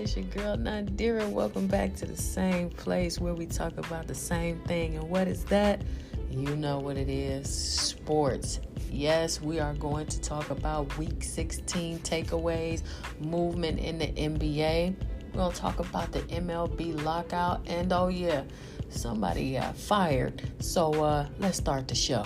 It's your girl Nadira. Welcome back to the same place where we talk about the same thing. And what is that? You know what it is. Sports. Yes, we are going to talk about Week 16 takeaways, movement in the NBA. We're going to talk about the MLB lockout. And oh yeah, somebody got fired. So let's start the show.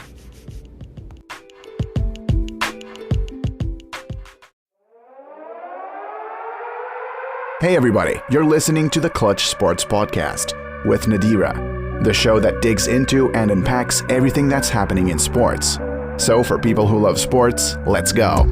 Hey everybody, you're listening to the Clutch Sports Podcast with Nadira, the show that digs into and unpacks everything that's happening in sports. So for people who love sports, let's go.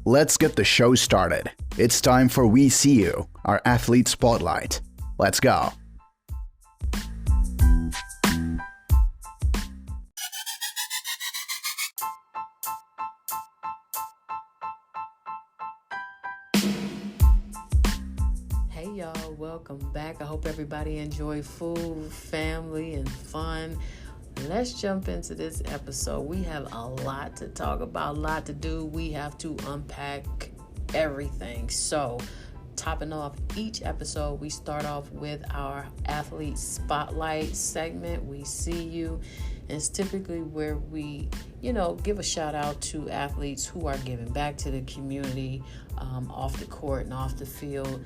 Let's get the show started. It's time for We See You, our athlete spotlight. Let's go. Hey y'all, welcome back. I hope everybody enjoyed food, family, and fun. Let's jump into this episode. We have a lot to talk about, a lot to do. We have to unpack everything. So, topping off each episode, we start off with our athlete spotlight segment. We see you. And it's typically where we, give a shout out to athletes who are giving back to the community, off the court and off the field.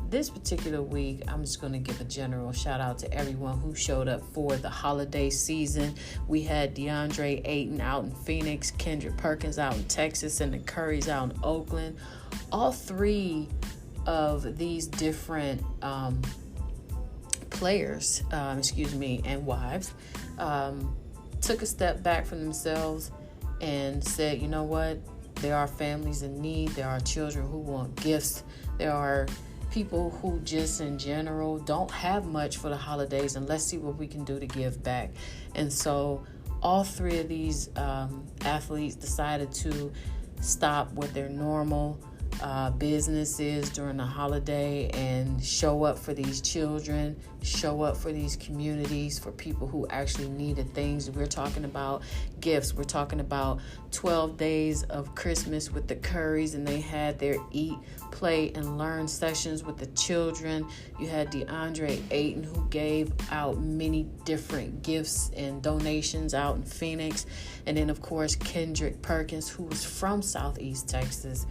This particular week, I'm just going to give a general shout out to everyone who showed up for the holiday season. We had DeAndre Ayton out in Phoenix, Kendrick Perkins out in Texas, and the Currys out in Oakland. All three of these different players, and wives, took a step back from themselves and said, you know what? There are families in need. There are children who want gifts. There are people who just in general don't have much for the holidays, and let's see what we can do to give back. And so all three of these athletes decided to stop what their normal business is during the holiday and show up for these children, show up for these communities, for people who actually needed things. We're talking about gifts. We're talking about 12 days of Christmas with the Currys, and they had their eat, play, and learn sessions with the children. You had DeAndre Ayton, who gave out many different gifts and donations out in Phoenix. And then, of course, Kendrick Perkins, who was from Southeast Texas,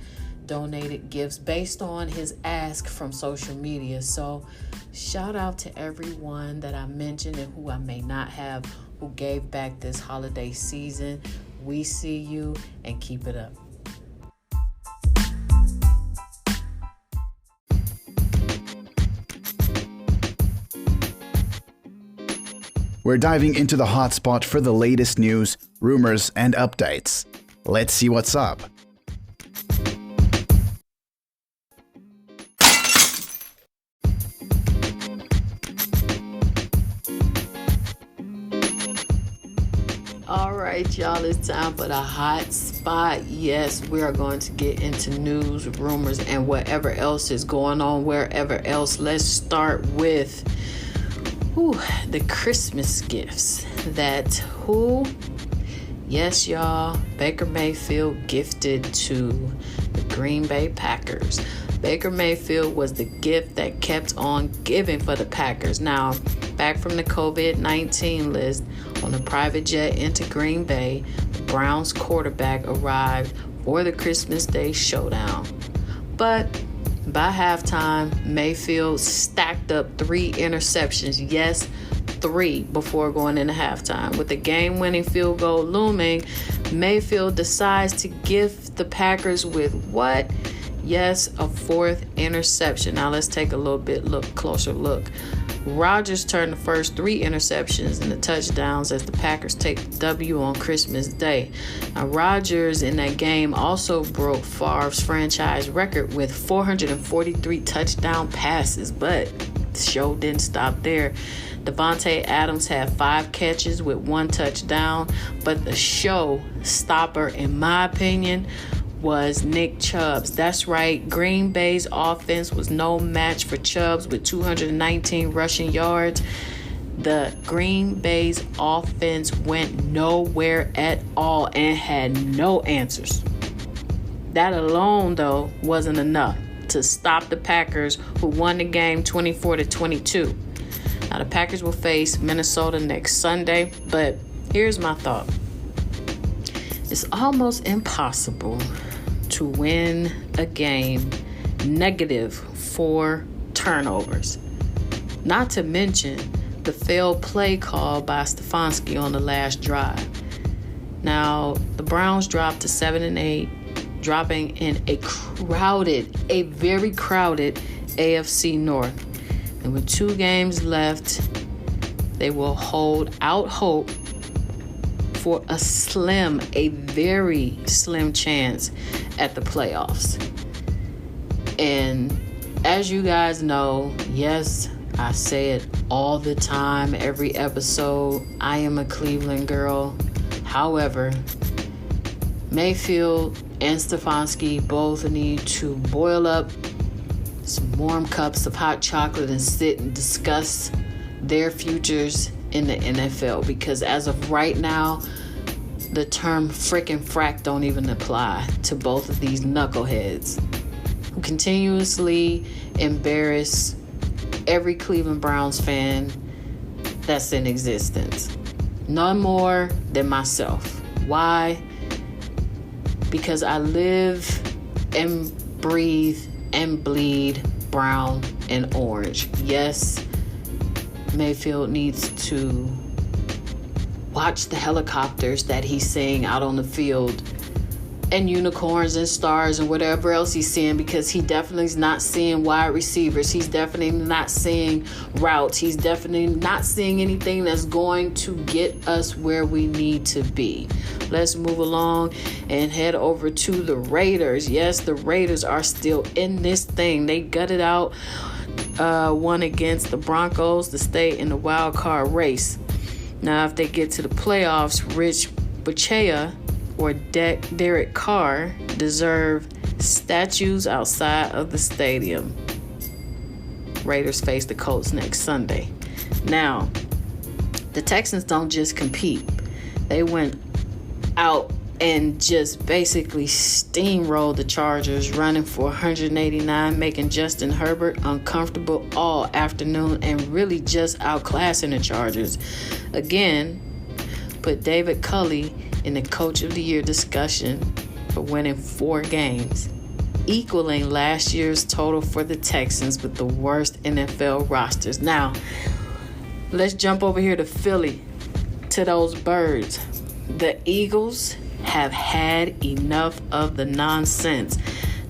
donated gifts based on his ask from social media. So shout out to everyone that I mentioned and who I may not have, who gave back this holiday season. We see you, and keep it up. We're diving into the hotspot for the latest news, rumors, and updates. Let's see what's up. All right, y'all, it's time for the hot spot. Yes, we are going to get into news, rumors, and whatever else is going on wherever else. Let's start with the Christmas gifts yes, y'all, Baker Mayfield gifted to the Green Bay Packers. Baker Mayfield was the gift that kept on giving for the Packers. Now, back from the COVID-19 list, on a private jet into Green Bay, the Browns quarterback arrived for the Christmas Day showdown. But by halftime, Mayfield stacked up 3 interceptions. Yes, 3 before going into halftime. With the game-winning field goal looming, Mayfield decides to gift the Packers with what? Yes, a 4th interception. Now let's take a closer look. Rodgers turned the first 3 interceptions into touchdowns as the Packers take the W on Christmas Day. Now, Rodgers in that game also broke Favre's franchise record with 443 touchdown passes, but the show didn't stop there. Davante Adams had 5 catches with 1 touchdown, but the show stopper, in my opinion, was Nick Chubb. That's right, Green Bay's offense was no match for Chubb with 219 rushing yards. The Green Bay's offense went nowhere at all and had no answers. That alone, though, wasn't enough to stop the Packers, who won the game 24-22. Now, the Packers will face Minnesota next Sunday, but here's my thought. It's almost impossible to win a game -4 turnovers. Not to mention the failed play call by Stefanski on the last drive. Now, the Browns dropped to 7-8, dropping in a very crowded AFC North. And with 2 games left, they will hold out hope for a very slim chance at the playoffs. And as you guys know, yes, I say it all the time, every episode, I am a Cleveland girl. However, Mayfield and Stefanski both need to boil up some warm cups of hot chocolate and sit and discuss their futures in the NFL, because as of right now, the term frickin' frack don't even apply to both of these knuckleheads who continuously embarrass every Cleveland Browns fan that's in existence. None more than myself. Why? Because I live and breathe and bleed brown and orange. Yes, Mayfield needs to watch the helicopters that he's seeing out on the field and unicorns and stars and whatever else he's seeing, because he definitely is not seeing wide receivers. He's definitely not seeing routes. He's definitely not seeing anything that's going to get us where we need to be. Let's move along and head over to the Raiders. Yes, the Raiders are still in this thing. They gutted out one against the Broncos to stay in the wild card race. Now, if they get to the playoffs, Rich Bisaccia or Derek Carr deserve statues outside of the stadium. Raiders face the Colts next Sunday. Now, the Texans don't just compete. They went out and just basically steamrolled the Chargers, running for 189, making Justin Herbert uncomfortable all afternoon and really just outclassing the Chargers. Again, put David Culley in the Coach of the Year discussion for winning 4 games, equaling last year's total for the Texans with the worst NFL rosters. Now, let's jump over here to Philly, to those birds. The Eagles have had enough of the nonsense.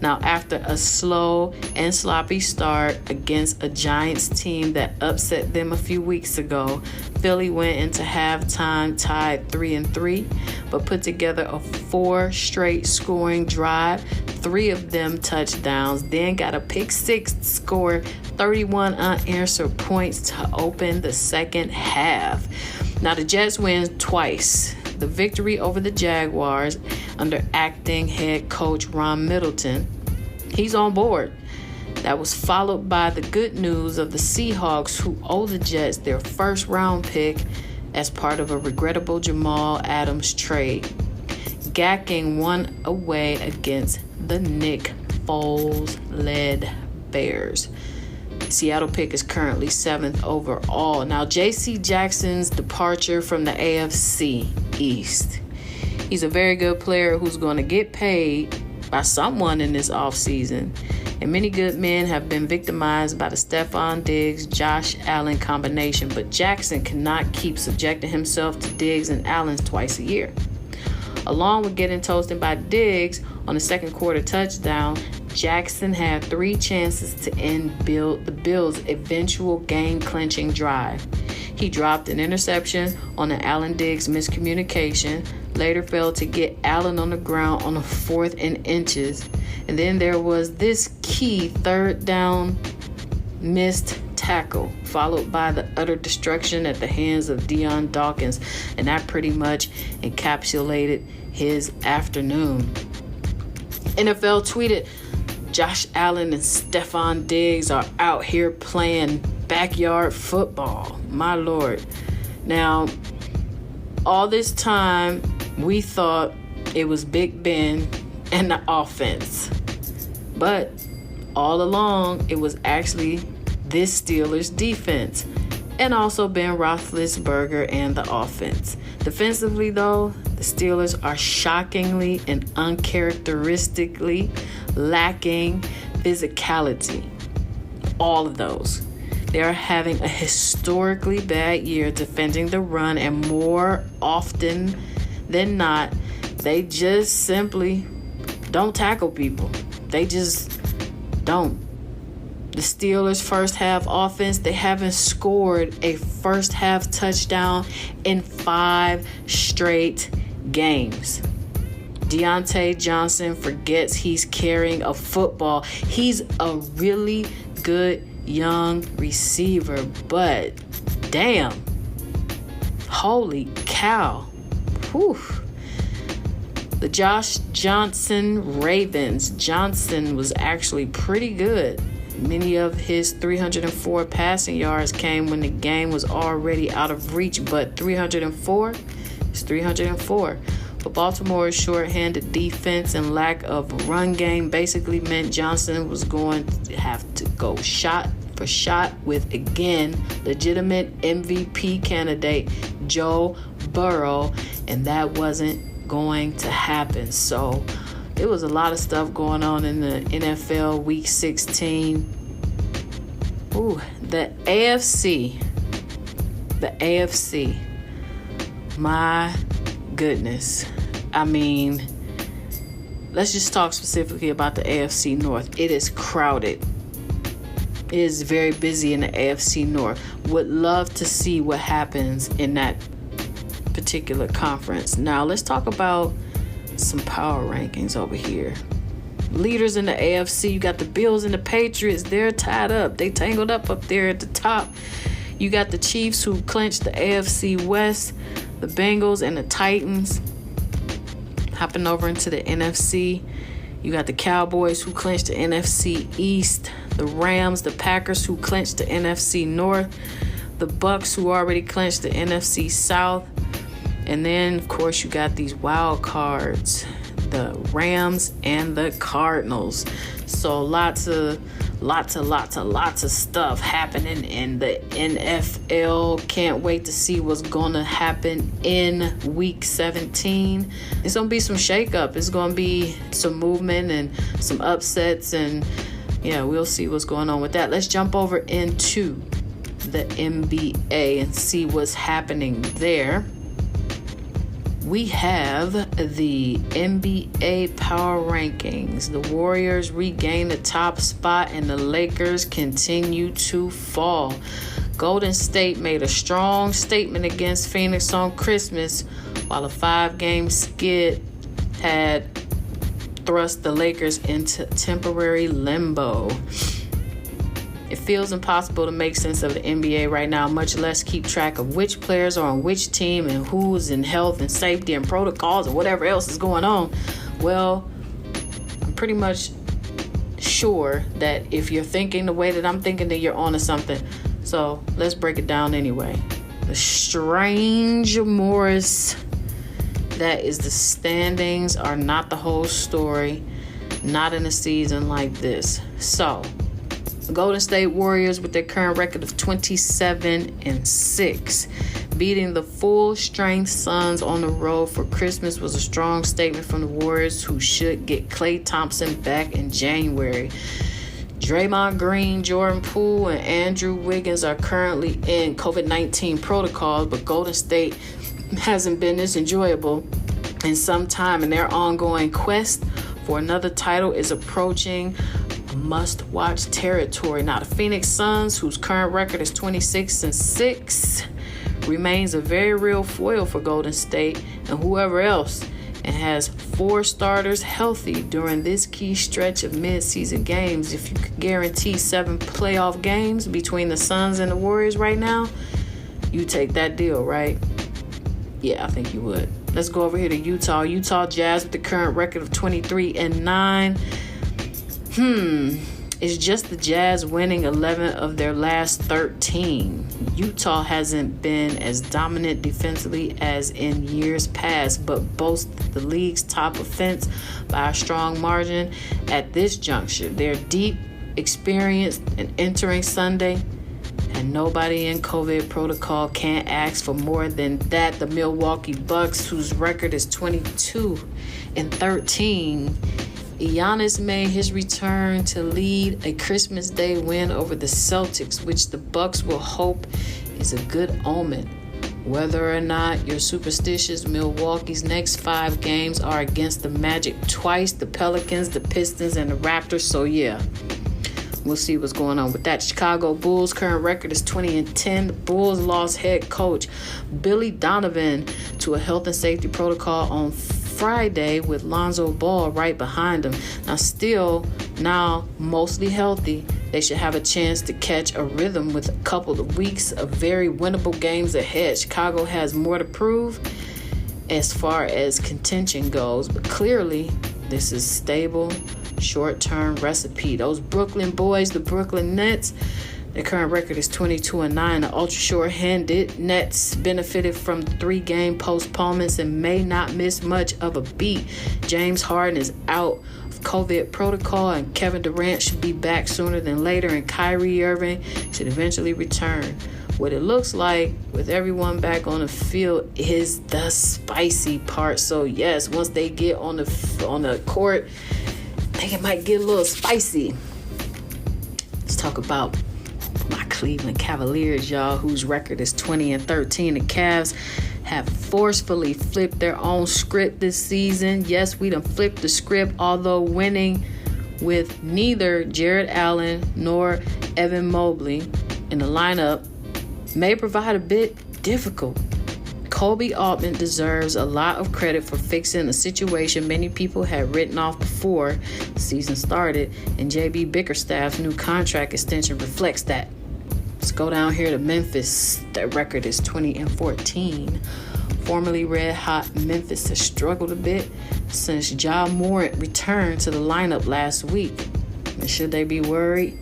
Now, after a slow and sloppy start against a Giants team that upset them a few weeks ago, Philly went into halftime tied 3-3, but put together a 4 straight scoring drive, 3 of them touchdowns, then got a pick 6 to score 31 unanswered points to open the second half. Now, the Jets win twice. The victory over the Jaguars under acting head coach Ron Middleton, he's on board. That was followed by the good news of the Seahawks, who owe the Jets their first round pick as part of a regrettable Jamal Adams trade, gacking one away against the Nick Foles-led Bears. Seattle pick is currently 7th overall. Now, J.C. Jackson's departure from the AFC East. He's a very good player who's going to get paid by someone in this offseason. And many good men have been victimized by the Stephon Diggs, Josh Allen combination. But Jackson cannot keep subjecting himself to Diggs and Allen twice a year. Along with getting toasted by Diggs on the second quarter touchdown, Jackson had 3 chances to end the Bills' eventual game-clinching drive. He dropped an interception on an Allen-Diggs miscommunication, later failed to get Allen on the ground on a 4th and inches, and then there was this key 3rd down missed tackle, followed by the utter destruction at the hands of Deion Dawkins, and that pretty much encapsulated his afternoon. NFL tweeted, Josh Allen and Stephon Diggs are out here playing backyard football. My Lord. Now, all this time, we thought it was Big Ben and the offense. But all along, it was actually this Steelers defense. And also Ben Roethlisberger and the offense. Defensively, though, the Steelers are shockingly and uncharacteristically lacking physicality. All of those. They are having a historically bad year defending the run, and more often than not, they just simply don't tackle people. They just don't. The Steelers' first half offense, they haven't scored a first half touchdown in 5 straight games. Deontay Johnson forgets he's carrying a football. He's a really good young receiver, but damn. Holy cow. Whew. The Josh Johnson Ravens. Johnson was actually pretty good. Many of his 304 passing yards came when the game was already out of reach, but 304 is 304. But Baltimore's short-handed defense and lack of run game basically meant Johnson was going to have to go shot for shot with, again, legitimate MVP candidate Joe Burrow, and that wasn't going to happen. So it was a lot of stuff going on in the NFL Week 16. Ooh, the AFC. The AFC. My goodness. I mean, let's just talk specifically about the AFC North. It is crowded. It is very busy in the AFC North. Would love to see what happens in that particular conference. Now, let's talk about some power rankings over here. Leaders in the AFC, you got the Bills and the Patriots. They're tied up. They tangled up there at the top. You got the Chiefs, who clinched the AFC West, the Bengals and the Titans. Hopping over into the NFC, you got the Cowboys, who clinched the NFC East, the Rams, the Packers, who clinched the NFC North, the Bucks, who already clinched the NFC South. And then, of course, you got these wild cards, the Rams and the Cardinals. So lots of stuff happening in the NFL. Can't wait to see what's going to happen in Week 17. It's going to be some shakeup. It's going to be some movement and some upsets. And, yeah, we'll see what's going on with that. Let's jump over into the NBA and see what's happening there. We have the NBA power rankings. The Warriors regain the top spot and the Lakers continue to fall. Golden State made a strong statement against Phoenix on Christmas, while a 5-game skid had thrust the Lakers into temporary limbo. It feels impossible to make sense of the NBA right now, much less keep track of which players are on which team and who's in health and safety and protocols and whatever else is going on. Well, I'm pretty much sure that if you're thinking the way that I'm thinking, then you're onto something. So let's break it down anyway. The strange Morris, that is the standings, are not the whole story. Not in a season like this. So the Golden State Warriors, with their current record of 27-6, beating the full-strength Suns on the road for Christmas was a strong statement from the Warriors, who should get Klay Thompson back in January. Draymond Green, Jordan Poole, and Andrew Wiggins are currently in COVID-19 protocols, but Golden State hasn't been this enjoyable in some time, and their ongoing quest for another title is approaching must-watch territory. Now, the Phoenix Suns, whose current record is 26-6, remains a very real foil for Golden State and whoever else, and has 4 starters healthy during this key stretch of mid-season games. If you could guarantee 7 playoff games between the Suns and the Warriors right now, you take that deal, right? Yeah, I think you would. Let's go over here to Utah. Utah Jazz with the current record of 23-9. It's just the Jazz winning 11 of their last 13. Utah hasn't been as dominant defensively as in years past, but boasts the league's top offense by a strong margin at this juncture. They're deep, experienced, and entering Sunday, and nobody in COVID protocol can't ask for more than that. The Milwaukee Bucks, whose record is 22-13, Giannis made his return to lead a Christmas Day win over the Celtics, which the Bucks will hope is a good omen. Whether or not you're superstitious, Milwaukee's next 5 games are against the Magic twice, the Pelicans, the Pistons, and the Raptors. So yeah, we'll see what's going on with that. Chicago Bulls current record is 20-10. The Bulls lost head coach Billy Donovan to a health and safety protocol on Friday with Lonzo Ball right behind him. Now mostly healthy, they should have a chance to catch a rhythm with a couple of weeks of very winnable games ahead. Chicago has more to prove as far as contention goes, but clearly this is stable, short-term recipe. Those Brooklyn boys, the Brooklyn Nets, their current record is 22-9. The ultra short-handed Nets benefited from 3-game postponements and may not miss much of a beat. James Harden is out of COVID protocol, and Kevin Durant should be back sooner than later, and Kyrie Irving should eventually return. What it looks like with everyone back on the field is the spicy part. So yes, once they get on the court, I think it might get a little spicy. Let's talk about my Cleveland Cavaliers, y'all, whose record is 20-13. The Cavs have forcefully flipped their own script this season. Yes, we done flipped the script, although winning with neither Jared Allen nor Evan Mobley in the lineup may provide a bit difficult. Kobe Altman deserves a lot of credit for fixing a situation many people had written off before the season started, and J.B. Bickerstaff's new contract extension reflects that. Let's go down here to Memphis. Their record is 20-14. Formerly red-hot Memphis has struggled a bit since Ja Morant returned to the lineup last week. And should they be worried?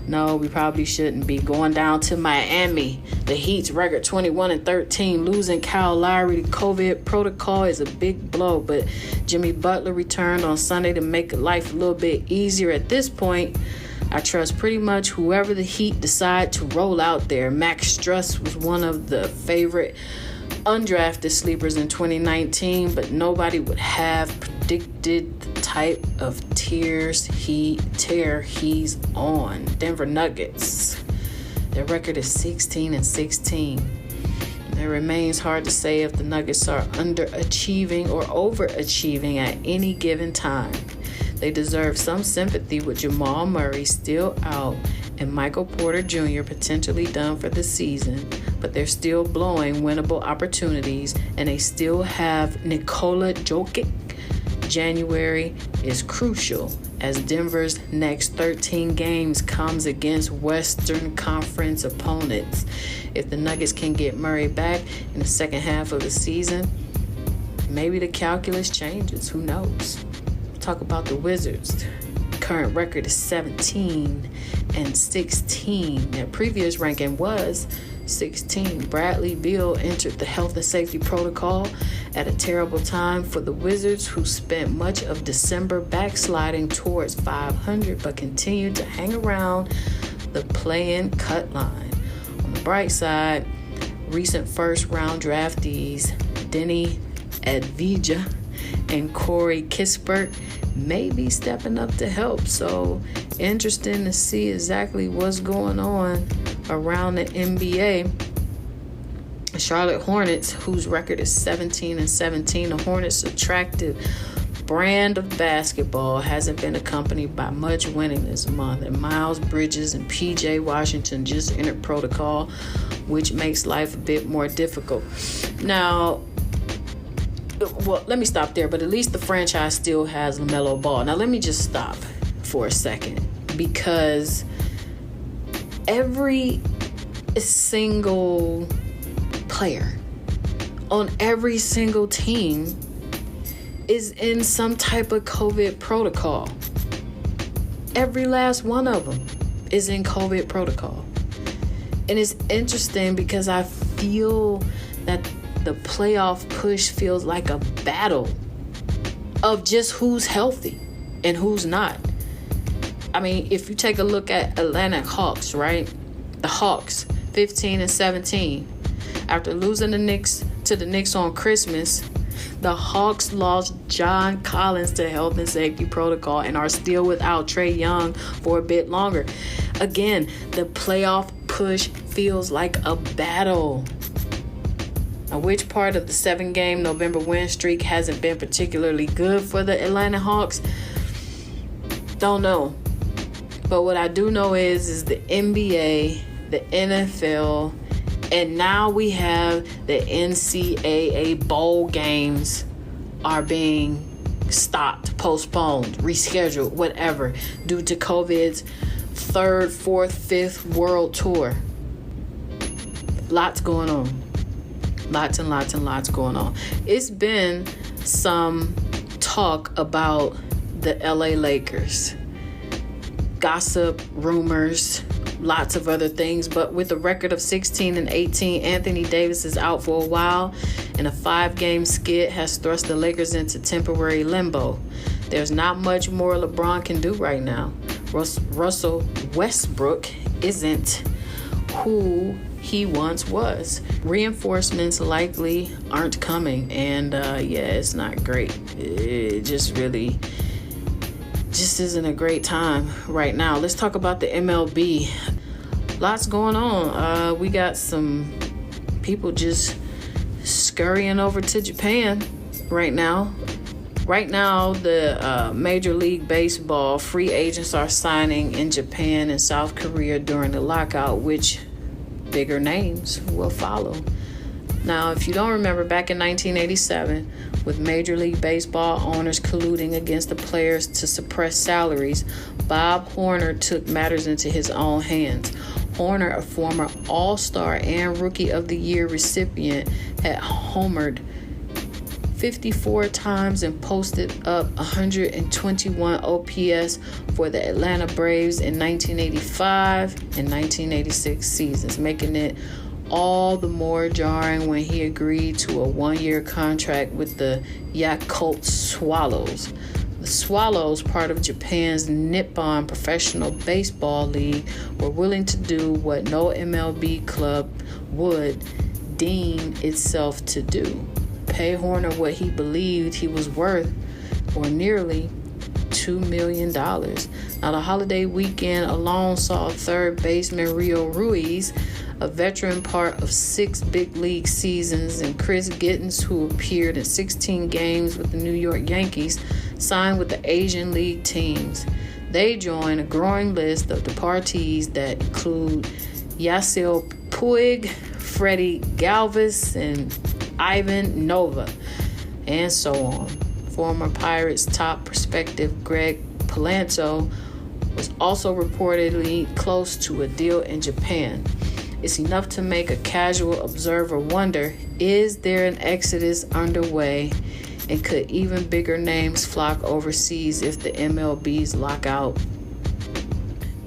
No, we probably shouldn't be. Going down to Miami, the Heat's record 21-13. Losing Kyle Lowry to COVID protocol is a big blow, but Jimmy Butler returned on Sunday to make life a little bit easier. At this point, I trust pretty much whoever the Heat decide to roll out there. Max Struss was one of the favorite undrafted sleepers in 2019, but nobody would have predicted the type of tear he's on. Denver Nuggets, their record is 16-16. It remains hard to say if the Nuggets are underachieving or overachieving at any given time. They deserve some sympathy with Jamal Murray still out and Michael Porter Jr. potentially done for the season, but they're still blowing winnable opportunities, and they still have Nikola Jokic. January is crucial as Denver's next 13 games comes against Western Conference opponents. If the Nuggets can get Murray back in the second half of the season, maybe the calculus changes. Who knows? Talk about the Wizards. Current record is 17-16. Their previous ranking was 16. Bradley Beal entered the health and safety protocol at a terrible time for the Wizards, who spent much of December backsliding towards 500 but continued to hang around the play-in cut line. On the bright side, recent first-round draftees Denny Advija and Corey Kispert may be stepping up to help. So interesting to see exactly what's going on around the NBA. Charlotte Hornets, whose record is 17-17. The Hornets' attractive brand of basketball hasn't been accompanied by much winning this month. And Miles Bridges and PJ Washington just entered protocol, which makes life a bit more difficult. Now, well, let me stop there, but at least the franchise still has LaMelo Ball. Now, let me just stop for a second, because every single player on every single team is in some type of COVID protocol. Every last one of them is in COVID protocol. And it's interesting because I feel that the playoff push feels like a battle of just who's healthy and who's not. I mean, if you take a look at Atlanta Hawks, right? The Hawks, 15-17. After losing to the Knicks on Christmas, the Hawks lost John Collins to health and safety protocol and are still without Trae Young for a bit longer. Again, the playoff push feels like a battle. Now, which part of the 7-game November win streak hasn't been particularly good for the Atlanta Hawks? Don't know. But what I do know is the NBA, the NFL, and now we have the NCAA bowl games are being stopped, postponed, rescheduled, whatever, due to COVID's 3rd, 4th, 5th world tour. Lots going on. Lots and lots and lots going on. It's been some talk about the LA Lakers. Gossip, rumors, lots of other things, but with a record of 16-18, Anthony Davis is out for a while, and a 5-game skid has thrust the Lakers into temporary limbo. There's not much more LeBron can do right now. Russell Westbrook isn't who he once was. Reinforcements likely aren't coming, and it's not great. It just isn't a great time right now. Let's talk about the MLB. Lots going on. We got some people just scurrying over to Japan right now. Right now, the Major League Baseball free agents are signing in Japan and South Korea during the lockout, which bigger names will follow. Now, if you don't remember, back in 1987, with Major League Baseball owners colluding against the players to suppress salaries, Bob Horner took matters into his own hands. Horner, a former All-Star and Rookie of the Year recipient, had homered 54 times and posted up 121 OPS for the Atlanta Braves in 1985 and 1986 seasons, making it all the more jarring when he agreed to a 1-year contract with the Yakult Swallows. The Swallows, part of Japan's Nippon Professional Baseball League, were willing to do what no MLB club would deem itself to do: pay Horner what he believed he was worth, or nearly $2 million. Now, the holiday weekend alone saw third baseman Rio Ruiz, a veteran part of 6 big league seasons, and Chris Gittens, who appeared in 16 games with the New York Yankees, signed with the Asian League teams. They join a growing list of departees that include Yasiel Puig, Freddie Galvis, and Ivan Nova, and so on. Former Pirates top prospective Greg Palazzo was also reportedly close to a deal in Japan. It's enough to make a casual observer wonder, is there an exodus underway, and could even bigger names flock overseas if the MLB's lockout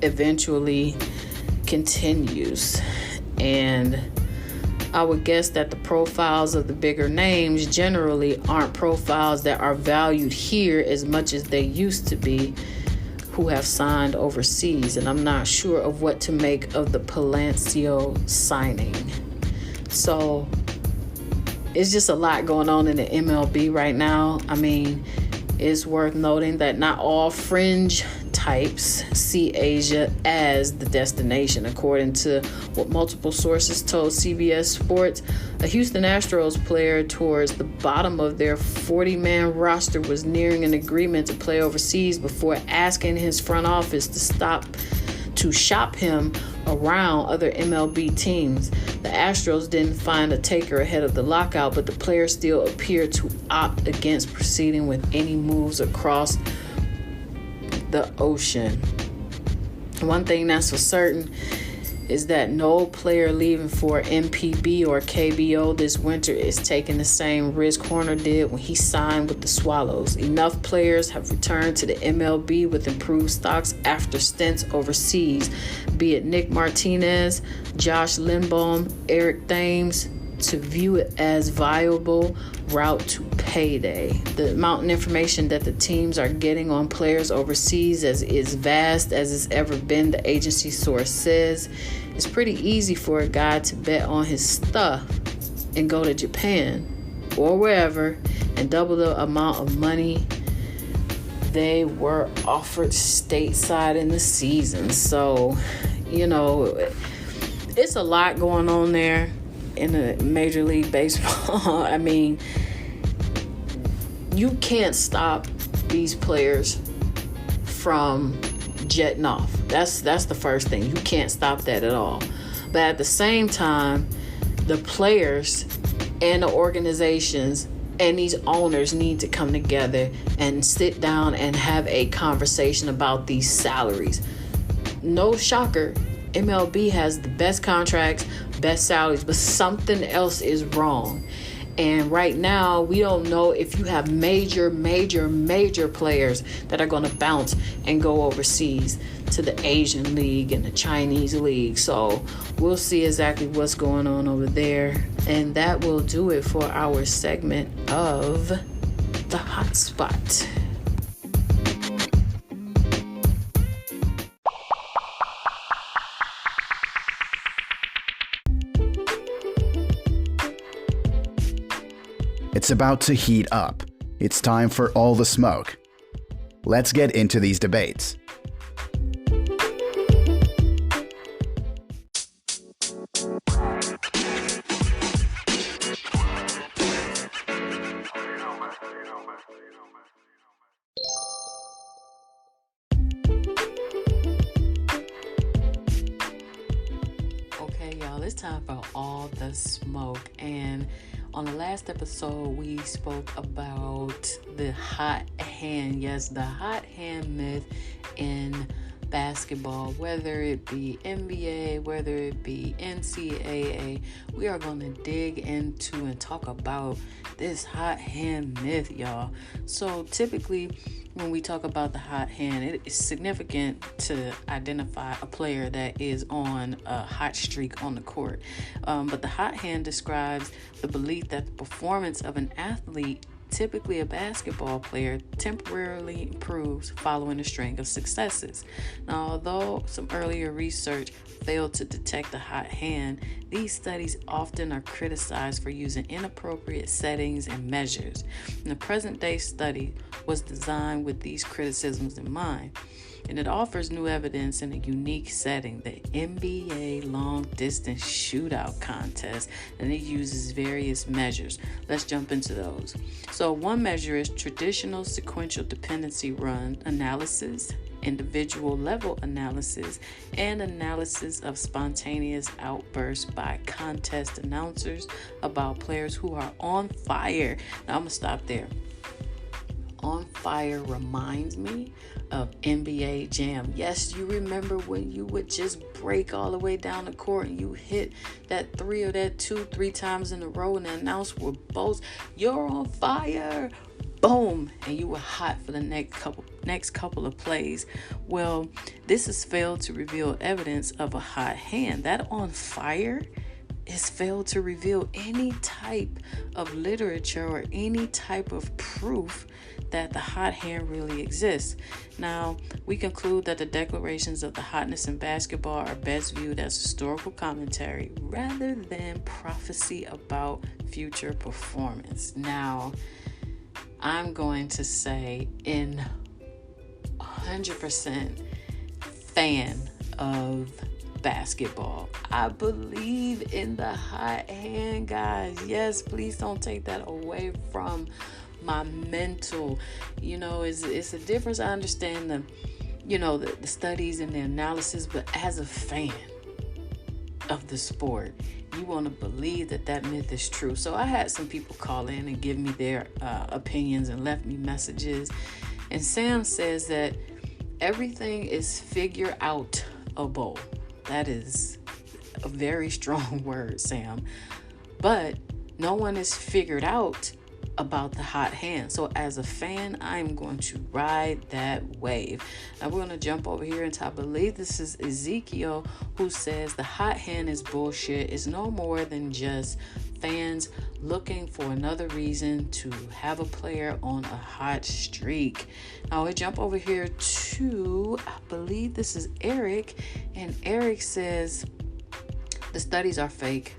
eventually continues? And I would guess that the profiles of the bigger names generally aren't profiles that are valued here as much as they used to be, who have signed overseas. And I'm not sure of what to make of the Palacio signing. So it's just a lot going on in the MLB right now. I mean, it's worth noting that not all fringe types see Asia as the destination. According to what multiple sources told CBS Sports, a Houston Astros player towards the bottom of their 40-man roster was nearing an agreement to play overseas before asking his front office to shop him around other MLB teams. The Astros didn't find a taker ahead of the lockout, but the player still appeared to opt against proceeding with any moves across the ocean. One thing that's for certain is that no player leaving for MPB or KBO this winter is taking the same risk Horner did when he signed with the Swallows. Enough players have returned to the MLB with improved stocks after stints overseas, be it Nick Martinez, Josh Lindblom, Eric Thames, to view it as viable route to payday. The amount of information that the teams are getting on players overseas is vast as it's ever been, the agency source says. It's pretty easy for a guy to bet on his stuff and go to Japan or wherever and double the amount of money they were offered stateside in the season. So, it's a lot going on there in a Major League Baseball. I mean, you can't stop these players from jetting off. That's the first thing. You can't stop that at all. But at the same time, the players and the organizations and these owners need to come together and sit down and have a conversation about these salaries. No shocker, MLB has the best contracts, best salaries, but something else is wrong. And right now, we don't know if you have major players that are going to bounce and go overseas to the Asian League and the Chinese League. So we'll see exactly what's going on over there. And that will do it for our segment of The Hot Spot. It's about to heat up. It's time for all the smoke. Let's get into these debates. Okay, y'all, it's time for all the smoke. And on the last episode, we spoke about the hot hand. Yes, the hot hand myth in basketball, whether it be NBA, whether it be NCAA. We are going to dig into and talk about this hot hand myth, y'all. So typically, when we talk about the hot hand, it is significant to identify a player that is on a hot streak on the court. But the hot hand describes the belief that the performance of an athlete, typically a basketball player, temporarily improves following a string of successes. Now, although some earlier research failed to detect the hot hand, these studies often are criticized for using inappropriate settings and measures. And the present-day study was designed with these criticisms in mind, and it offers new evidence in a unique setting, the NBA long distance shootout contest, and it uses various measures. Let's jump into those. So one measure is traditional sequential dependency run analysis, individual level analysis, and analysis of spontaneous outbursts by contest announcers about players who are on fire. Now I'm gonna stop there. On fire reminds me of NBA Jam. Yes, you remember when you would just break all the way down the court and you hit that three or that two, 3 times in a row, and the announcer would boast, "You're on fire." Boom, and you were hot for the next couple of plays. Well, this has failed to reveal evidence of a hot hand. That on fire has failed to reveal any type of literature or any type of proof that the hot hand really exists. Now, we conclude that the declarations of the hotness in basketball are best viewed as historical commentary rather than prophecy about future performance. Now, I'm going to say in 100% fan of basketball, I believe in the hot hand, guys. Yes, please don't take that away from my mental. It's a difference. I understand the studies and the analysis, but as a fan of the sport, you want to believe that myth is true. So I had some people call in and give me their opinions and left me messages. And Sam says that everything is figure outable. That is a very strong word, Sam. But no one has figured out about the hot hand. So as a fan, I'm going to ride that wave. Now we're going to jump over here and I believe this is Ezekiel, who says the hot hand is bullshit. It's no more than just fans looking for another reason to have a player on a hot streak. Now we jump over here to, I believe this is Eric, and Eric says the studies are fake.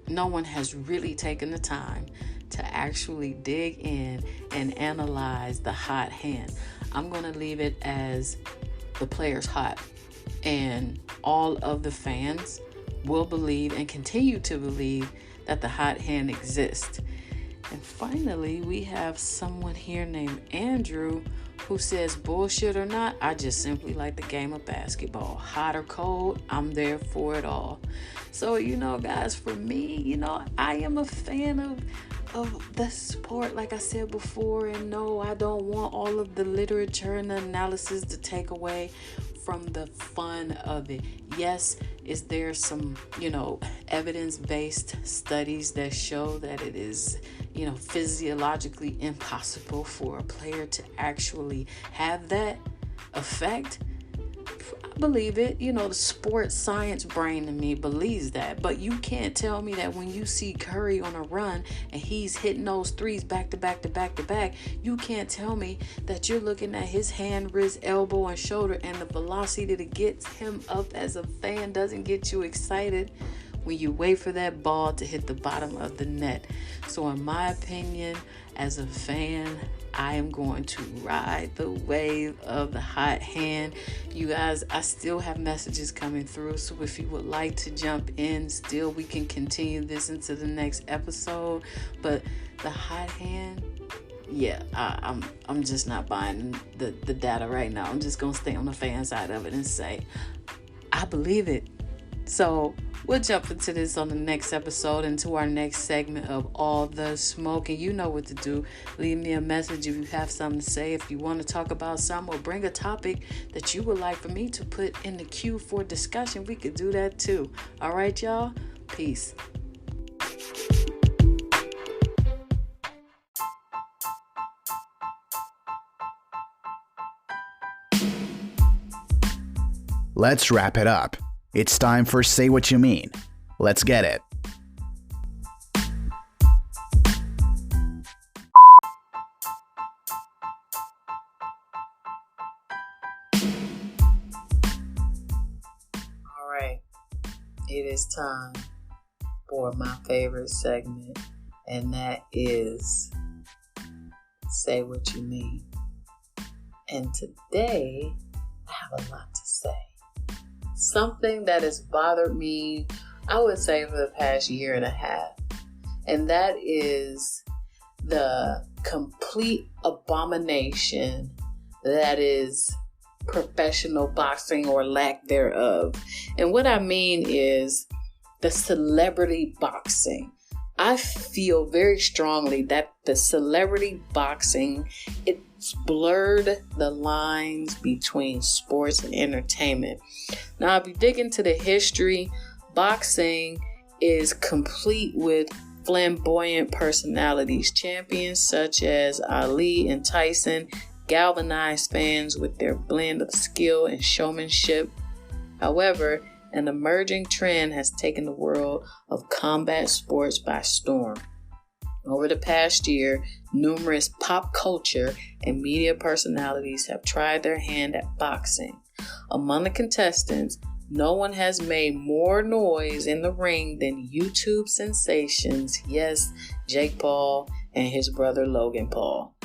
No one has really taken the time to actually dig in and analyze the hot hand. I'm going to leave it as the player's hot, and all of the fans will believe and continue to believe that the hot hand exists. And finally, we have someone here named Andrew who says, bullshit or not, I just simply like the game of basketball. Hot or cold, I'm there for it all. So, guys, for me, I am a fan of the sport, like I said before, and no, I don't want all of the literature and the analysis to take away from the fun of it. Yes, is there some, evidence-based studies that show that it is, physiologically impossible for a player to actually have that effect? I believe it. The sports science brain in me believes that. But you can't tell me that when you see Curry on a run and he's hitting those threes back to back to back to back, you can't tell me that you're looking at his hand, wrist, elbow, and shoulder, and the velocity that it gets him up as a fan doesn't get you excited when you wait for that ball to hit the bottom of the net. So in my opinion, as a fan, I am going to ride the wave of the hot hand. You guys, I still have messages coming through, so if you would like to jump in, still we can continue this into the next episode. But the hot hand, yeah, I'm just not buying the data right now. I'm just gonna stay on the fan side of it and say I believe it. So we'll jump into this on the next episode, into our next segment of All the Smoke. And you know what to do. Leave me a message if you have something to say. If you want to talk about something or bring a topic that you would like for me to put in the queue for discussion, we could do that too. All right, y'all? Peace. Let's wrap it up. It's time for Say What You Mean. Let's get it. All right. It is time for my favorite segment, and that is Say What You Mean. And today, I have a lot to say. Something that has bothered me, I would say, for the past year and a half. And that is the complete abomination that is professional boxing, or lack thereof. And what I mean is the celebrity boxing. I feel very strongly that the celebrity boxing, it's blurred the lines between sports and entertainment. Now, if you dig into the history, boxing is complete with flamboyant personalities. Champions such as Ali and Tyson galvanized fans with their blend of skill and showmanship. However, an emerging trend has taken the world of combat sports by storm. Over the past year, numerous pop culture and media personalities have tried their hand at boxing. Among the contestants, no one has made more noise in the ring than YouTube sensations, yes, Jake Paul and his brother Logan Paul.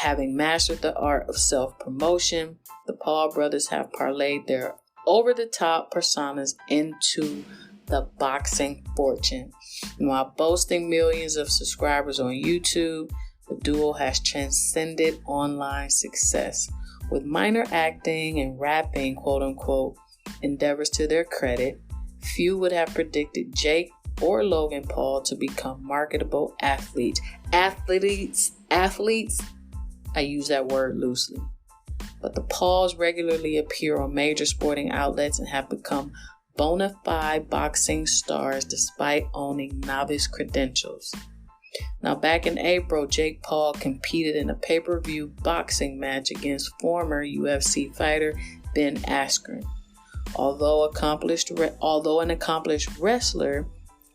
Having mastered the art of self-promotion, the Paul brothers have parlayed their over-the-top personas into the boxing fortune. And while boasting millions of subscribers on YouTube, the duo has transcended online success. With minor acting and rapping, quote-unquote, endeavors to their credit, few would have predicted Jake or Logan Paul to become marketable athletes. Athletes, I use that word loosely. But the Pauls regularly appear on major sporting outlets and have become bona fide boxing stars despite owning novice credentials. Now, back in April, Jake Paul competed in a pay-per-view boxing match against former UFC fighter Ben Askren. Although an accomplished wrestler,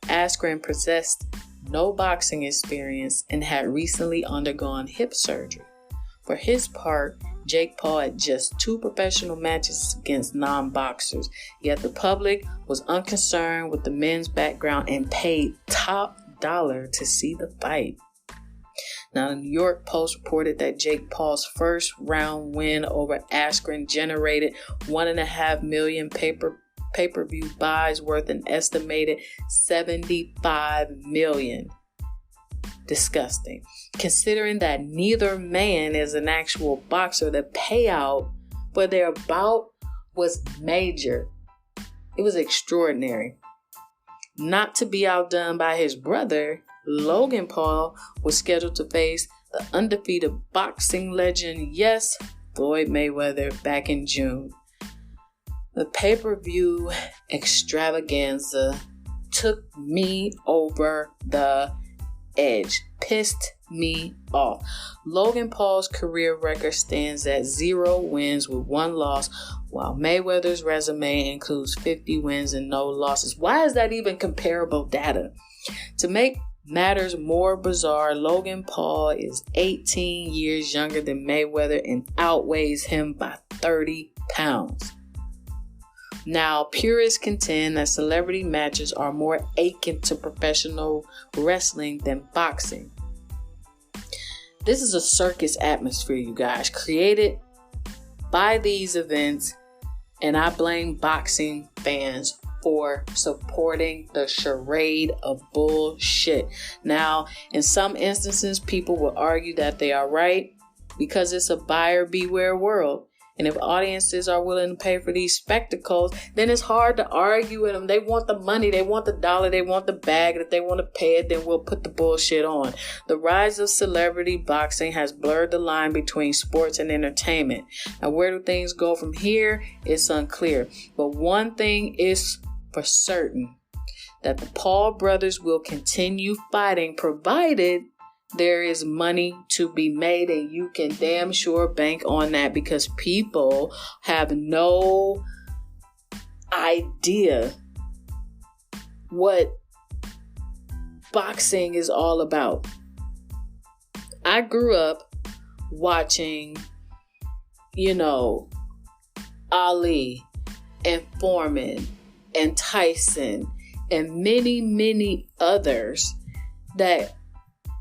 Askren possessed no boxing experience and had recently undergone hip surgery. For his part, Jake Paul had just 2 professional matches against non-boxers, yet the public was unconcerned with the men's background and paid top dollar to see the fight. Now, the New York Post reported that Jake Paul's first round win over Askren generated 1.5 million pay-per-view buys worth an estimated $75 million. Disgusting. Considering that neither man is an actual boxer, the payout for their bout was major. It was extraordinary. Not to be outdone by his brother, Logan Paul was scheduled to face the undefeated boxing legend, Floyd Mayweather, back in June. The pay-per-view extravaganza took me over the edge, pissed me off. Logan Paul's career record stands at 0 wins with 1 loss, while Mayweather's resume includes 50 wins and no losses. Why is that even comparable data? To make matters more bizarre, Logan Paul is 18 years younger than Mayweather and outweighs him by 30 pounds. Now, purists contend that celebrity matches are more akin to professional wrestling than boxing. This is a circus atmosphere, you guys, created by these events, and I blame boxing fans for supporting the charade of bullshit. Now, in some instances, people will argue that they are right because it's a buyer beware world. And if audiences are willing to pay for these spectacles, then it's hard to argue with them. They want the money, they want the dollar, they want the bag. If they want to pay it, then we'll put the bullshit on. The rise of celebrity boxing has blurred the line between sports and entertainment. Now, where do things go from here? It's unclear. But one thing is for certain, that the Paul brothers will continue fighting provided there is money to be made, and you can damn sure bank on that, because people have no idea what boxing is all about. I grew up watching, Ali and Foreman and Tyson and many, many others that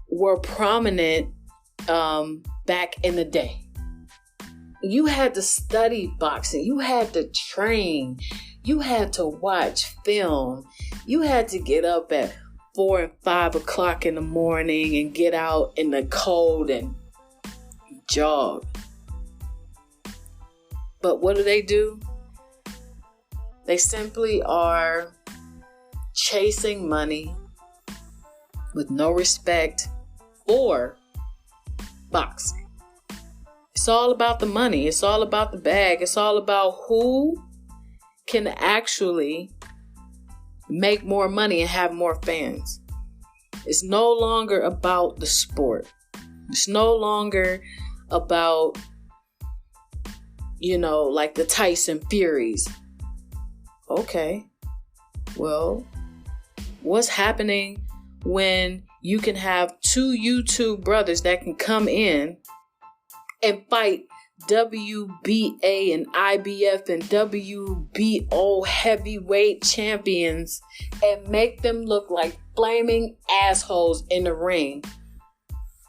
were prominent back in the day. You had to study boxing. You had to train. You had to watch film. You had to get up at 4 and 5 o'clock in the morning and get out in the cold and jog. But what do? They simply are chasing money with no respect for boxing. It's all about the money. It's all about the bag. It's all about who can actually make more money and have more fans. It's no longer about the sport. It's no longer about, like the Tyson Furies. Okay, well, what's happening when you can have 2 YouTube brothers that can come in and fight WBA and IBF and WBO heavyweight champions and make them look like flaming assholes in the ring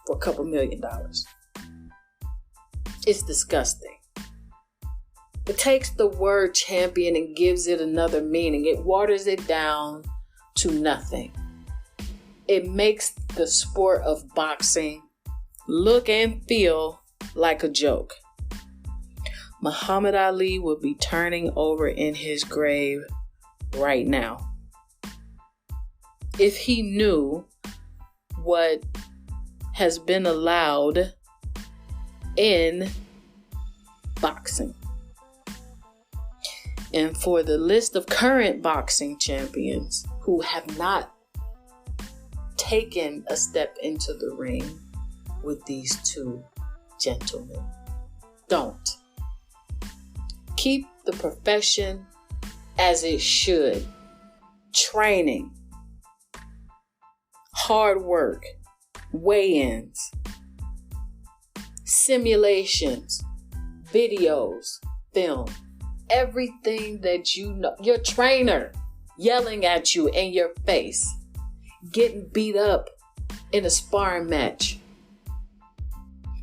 for a couple $1 million? It's disgusting. It takes the word champion and gives it another meaning. It waters it down to nothing. It makes the sport of boxing look and feel like a joke. Muhammad Ali will be turning over in his grave right now if he knew what has been allowed in boxing. And for the list of current boxing champions who have not taken a step into the ring with these two gentlemen, don't. Keep the profession as it should. Training, hard work, weigh-ins, simulations, videos, film, everything that you know. Your trainer yelling at you in your face, getting beat up in a sparring match,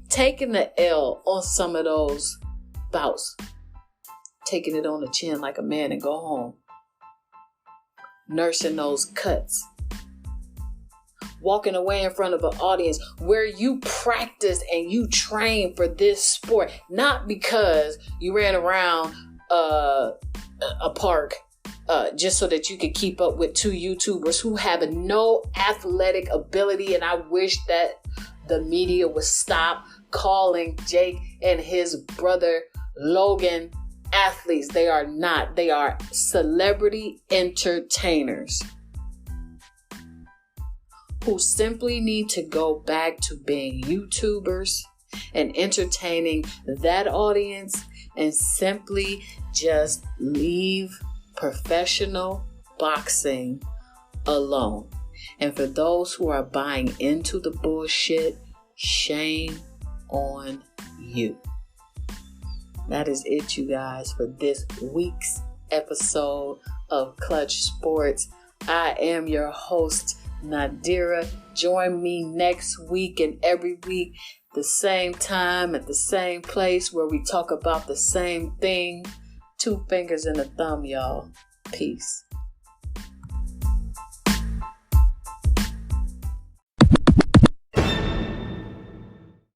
taking the L on some of those bouts, taking it on the chin like a man and go home, nursing those cuts, walking away in front of an audience where you practice and you train for this sport, not because you ran around a park just so that you could keep up with two YouTubers who have no athletic ability. And I wish that the media would stop calling Jake and his brother Logan athletes. They are not. They are celebrity entertainers who simply need to go back to being YouTubers and entertaining that audience and simply just leave professional boxing alone. And for those who are buying into the bullshit, shame on you. That is it, you guys, for this week's episode of Clutch Sports. I am your host, Nadira. Join me next week and every week, the same time at the same place, where we talk about the same thing. 2 fingers and a thumb, y'all. Peace.